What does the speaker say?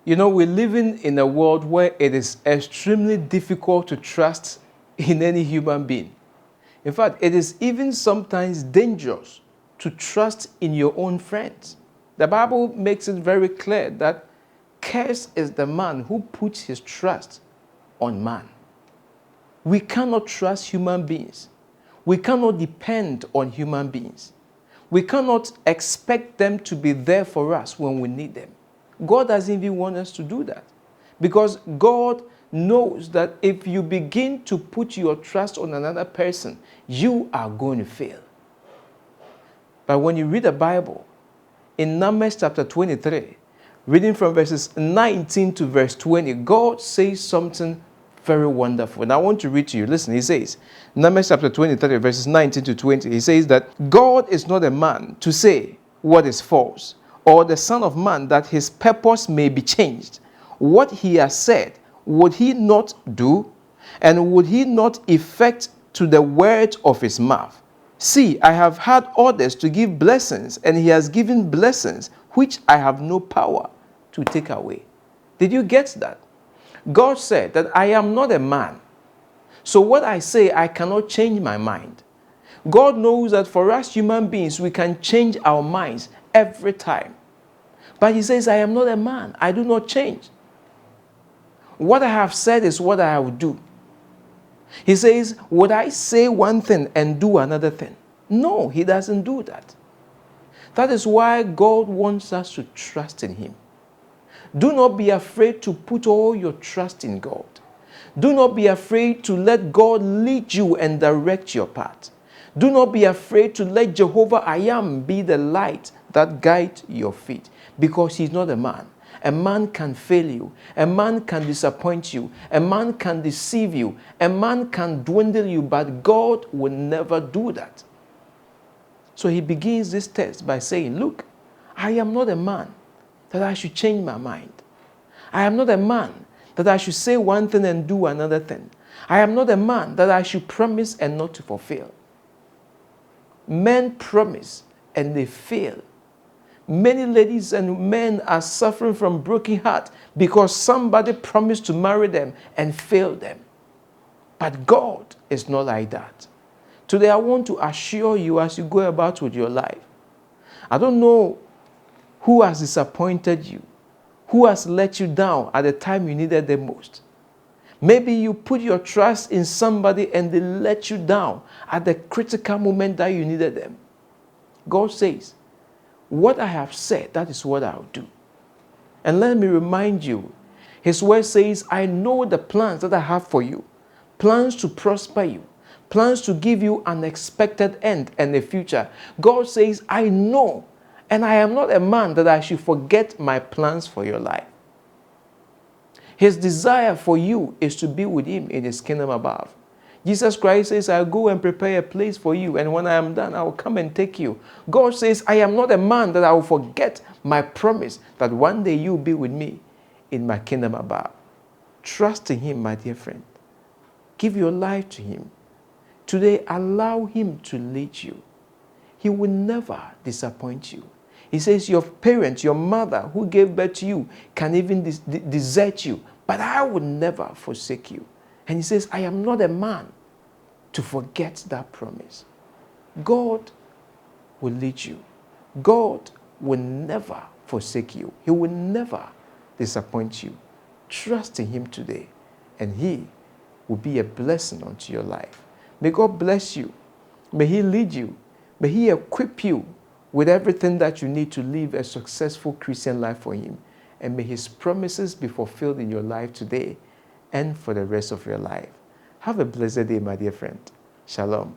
You know, we're living in a world where it is extremely difficult to trust in any human being. In fact, it is even sometimes dangerous to trust in your own friends. The Bible makes it very clear that cursed is the man who puts his trust on man. We cannot trust human beings. We cannot depend on human beings. We cannot expect them to be there for us when we need them. God doesn't even want us to do that, because God knows that if you begin to put your trust on another person, you are going to fail. But when you read the Bible, in Numbers chapter 23, reading from verses 19 to verse 20, God says something very wonderful. And I want to read to you. Listen, he says, Numbers chapter 23, verses 19 to 20, he says that God is not a man to say what is false, or the Son of Man that his purpose may be changed. What he has said, would he not do? And would he not effect to the word of his mouth? See, I have had orders to give blessings, and he has given blessings which I have no power to take away. Did you get that? God said that I am not a man. So what I say, I cannot change my mind. God knows that for us human beings, we can change our minds every time. But he says, I am not a man. I do not change. What I have said is what I will do. He says, would I say one thing and do another thing? No, he doesn't do that. That is why God wants us to trust in him. Do not be afraid to put all your trust in God. Do not be afraid to let God lead you and direct your path. Do not be afraid to let Jehovah I Am be the light that guides your feet, because he's not a man. A man can fail you. A man can disappoint you. A man can deceive you. A man can dwindle you, but God will never do that. So he begins this text by saying, look, I am not a man that I should change my mind. I am not a man that I should say one thing and do another thing. I am not a man that I should promise and not to fulfill. Men promise and they fail. Many ladies and men are suffering from broken heart because somebody promised to marry them and failed them. But God is not like that. Today I want to assure you as you go about with your life. I don't know who has disappointed you, who has let you down at the time you needed them most. Maybe you put your trust in somebody and they let you down at the critical moment that you needed them. God says, what I have said, that is what I'll do. And let me remind you, his word says, I know the plans that I have for you, plans to prosper you, plans to give you an expected end and a future. God says, I know, and I am not a man that I should forget my plans for your life. His desire for you is to be with him in his kingdom above. Jesus Christ says, I'll go and prepare a place for you, and when I am done, I will come and take you. God says, I am not a man that I will forget my promise that one day you will be with me in my kingdom above. Trust in him, my dear friend. Give your life to him. Today, allow him to lead you. He will never disappoint you. He says, your parents, your mother who gave birth to you can even desert you, but I will never forsake you. And he says, I am not a man to forget that promise. God will lead you. God will never forsake you. He will never disappoint you. Trust in him today, and he will be a blessing unto your life. May God bless you. May he lead you. May he equip you with everything that you need to live a successful Christian life for him. And may his promises be fulfilled in your life today and for the rest of your life. Have a blessed day, my dear friend. Shalom.